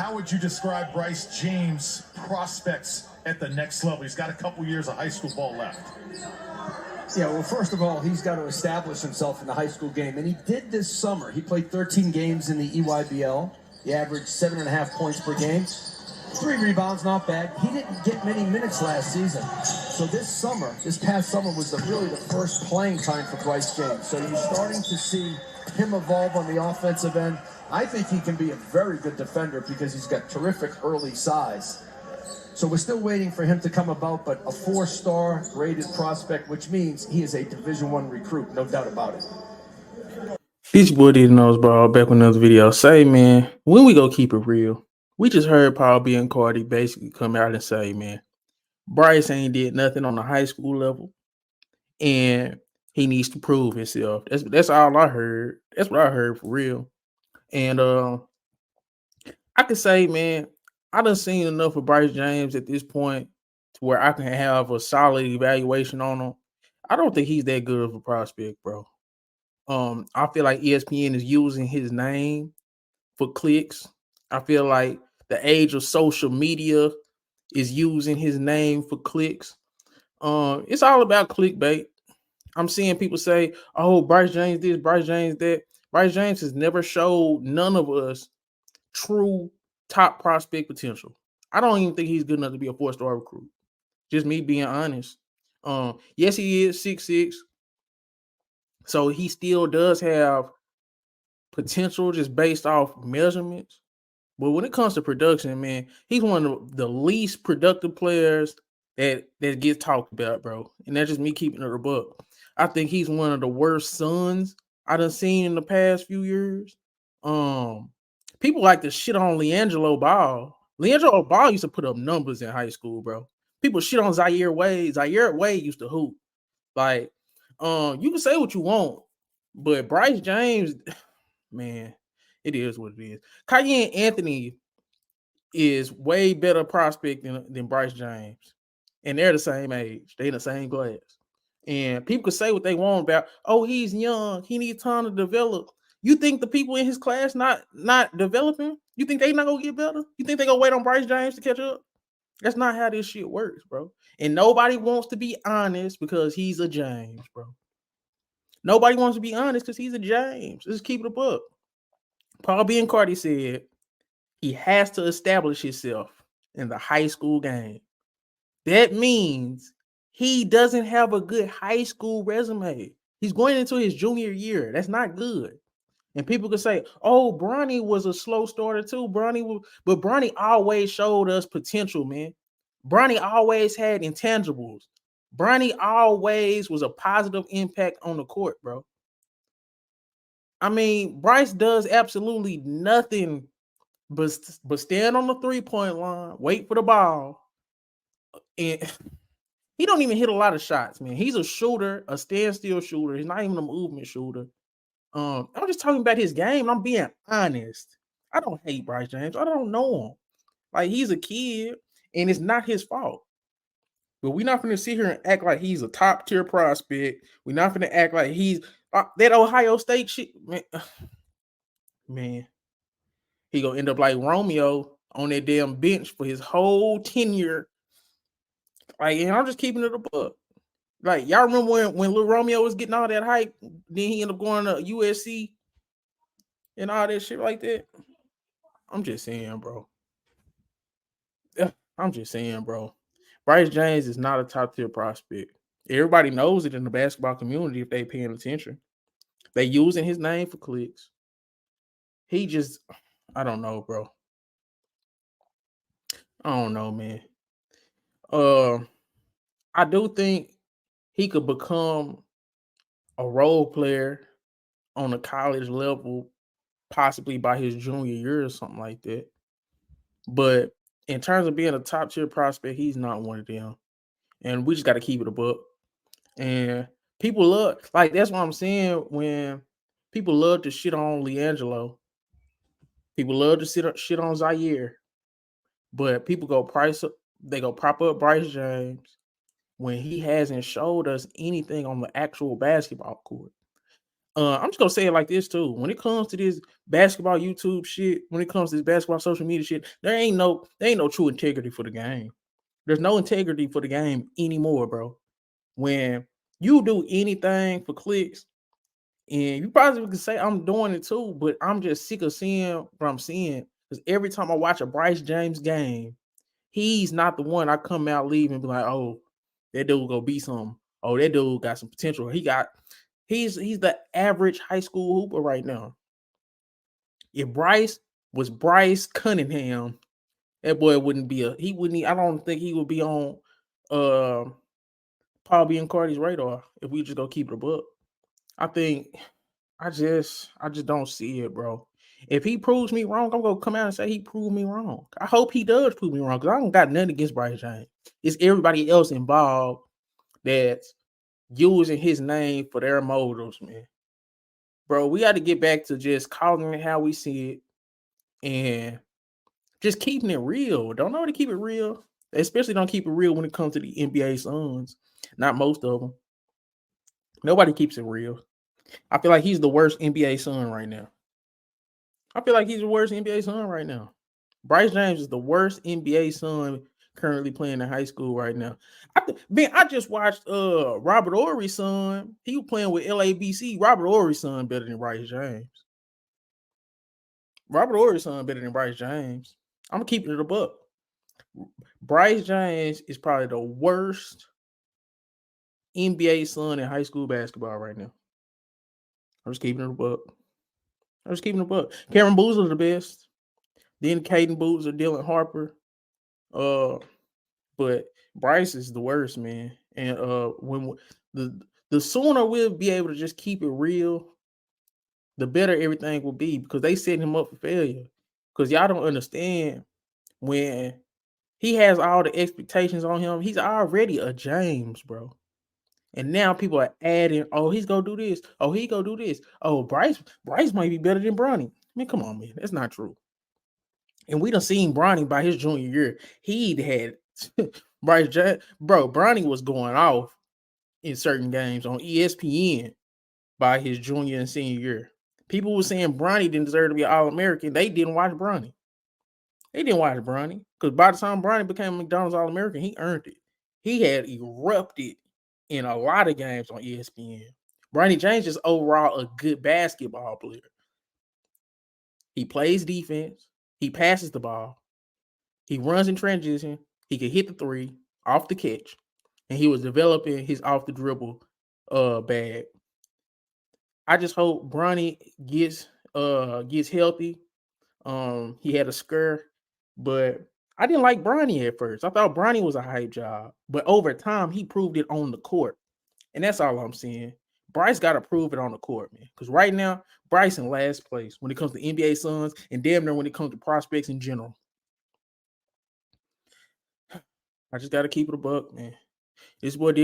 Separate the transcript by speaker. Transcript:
Speaker 1: How would you describe Bryce James' prospects at the next level? He's got a couple years of high school ball left.
Speaker 2: Yeah, well, first of all, he's got to establish himself in the high school game, and he did this summer. He played 13 games in the EYBL. He averaged 7.5 points per game. 3 rebounds, not bad. He didn't get many minutes last season. So this past summer, was really the first playing time for Bryce James. So you're starting to see him evolve on the offensive end. I think he can be a very good defender because he's got terrific early size. So we're still waiting for him to come about, but a 4-star rated prospect, which means he is a Division I recruit, no doubt about it.
Speaker 3: This boy didn't know bro. Back with another video. Say, man, when we go keep it real, we just heard Paul B and Cardi basically come out and say, man, Bryce ain't did nothing on the high school level, and he needs to prove himself. That's all I heard. That's what I heard for real. And I can say, man, I done seen enough of Bryce James at this point to where I can have a solid evaluation on him. I don't think he's that good of a prospect, bro. I feel like ESPN is using his name for clicks. I feel like the age of social media is using his name for clicks. It's all about clickbait. I'm seeing people say, "Oh, Bryce James this, Bryce James that." Bryce James has never showed none of us true top prospect potential. I don't even think he's good enough to be a 4-star recruit. Just me being honest. Yes, he is 6'6". So he still does have potential just based off measurements. But when it comes to production, man, he's one of the least productive players that gets talked about, bro. And that's just me keeping it a buck. I think he's one of the worst sons I done seen in the past few years. People like to shit on LiAngelo Ball. LiAngelo Ball used to put up numbers in high school, bro. People shit on Zaire Wade. Zaire Wade used to hoop. Like, you can say what you want, but Bryce James, man, it is what it is. Cayenne Anthony is way better prospect than Bryce James. And they're the same age. They in the same class. And people could say what they want about, oh, he's young. He needs time to develop. You think the people in his class not developing? You think they not gonna get better? You think they gonna wait on Bryce James to catch up? That's not how this shit works, bro. And nobody wants to be honest because he's a James, bro. Nobody wants to be honest because he's a James. Let's keep it a book. Paul B and Cardi said he has to establish himself in the high school game. That means he doesn't have a good high school resume. He's going into his junior year. That's not good. And people could say, oh, Bronny was a slow starter too. But Bronny always showed us potential, man. Bronny always had intangibles. Bronny always was a positive impact on the court, bro. I mean, Bryce does absolutely nothing but stand on the 3-point line, wait for the ball, and he don't even hit a lot of shots, man. He's a shooter, a standstill shooter. He's not even a movement shooter. I'm just talking about his game. I'm being honest. I don't hate Bryce James. I don't know him. Like, he's a kid, and it's not his fault. But we're not going to sit here and act like he's a top-tier prospect. We're not going to act like he's that Ohio State shit, man. Man, he going to end up like Romeo on that damn bench for his whole tenure. Like, and I'm just keeping it a buck. Like, y'all remember when Lil Romeo was getting all that hype, then he ended up going to USC and all that shit like that? I'm just saying, bro. I'm just saying, bro. Bryce James is not a top-tier prospect. Everybody knows it in the basketball community if they paying attention. They using his name for clicks. He just, I don't know, bro. I don't know, man. I do think he could become a role player on a college level, possibly by his junior year or something like that. But in terms of being a top-tier prospect, he's not one of them. And we just got to keep it a buck. And people love, like, that's what I'm saying when people love to shit on LiAngelo. People love to shit on Zaire. But people go prop up Bryce James when he hasn't showed us anything on the actual basketball court. I'm just gonna say it like this too. When it comes to this basketball YouTube shit, when it comes to this basketball social media shit, there ain't no true integrity for the game. There's no integrity for the game anymore, bro. When you do anything for clicks, and you probably can say I'm doing it too, but I'm just sick of seeing what I'm seeing. Because every time I watch a Bryce James game, he's not the one I come out leaving and be like, oh, that dude go be something. Oh, that dude got some potential. He's the average high school hooper right now. If Bryce was Bryce Cunningham, that boy wouldn't be I don't think he would be on Paul B and Cardi's radar if we just go keep it a book. I just don't see it, bro. If he proves me wrong, I'm gonna come out and say he proved me wrong. I hope he does prove me wrong because I don't got nothing against Bryce James. It's everybody else involved that's using his name for their motives, man. Bro, we got to get back to just calling it how we see it and just keeping it real. Don't know how to keep it real. Especially don't keep it real when it comes to the NBA Suns. Not most of them. Nobody keeps it real. I feel like he's the worst NBA Sun right now. Bryce James is the worst NBA Sun currently playing in high school right now. I just watched Robert Ory's son. He was playing with LABC. Robert Ory's son better than Bryce James. I'm keeping it a buck. Bryce James is probably the worst NBA Sun in high school basketball right now. I'm just keeping it a buck. Cameron Boozer the best. Then Caden Boozer, Dylan Harper. But Bryce is the worst, man. And when the sooner we'll be able to just keep it real, the better everything will be because they setting him up for failure. Because y'all don't understand when he has all the expectations on him, he's already a James, bro. And now people are adding, oh, he's gonna do this. Oh, he gonna do this. Oh, Bryce might be better than Bronny. I mean, come on, man. That's not true. And we done seen Bronny by his junior year. He had Bryce James. Bro, Bronny was going off in certain games on ESPN by his junior and senior year. People were saying Bronny didn't deserve to be an All-American. They didn't watch Bronny. Because by the time Bronny became a McDonald's All-American, he earned it. He had erupted in a lot of games on ESPN. Bronny James is overall a good basketball player. He plays defense. He passes the ball. He runs in transition. He can hit the three off the catch. And he was developing his off the dribble bag. I just hope Bronny gets healthy. He had a scare, but I didn't like Bronny at first. I thought Bronny was a hype job, but over time he proved it on the court. And that's all I'm saying. Bryce got to prove it on the court, man. Because right now, Bryce in last place when it comes to NBA Suns and damn near when it comes to prospects in general. I just got to keep it a buck, man. This boy did.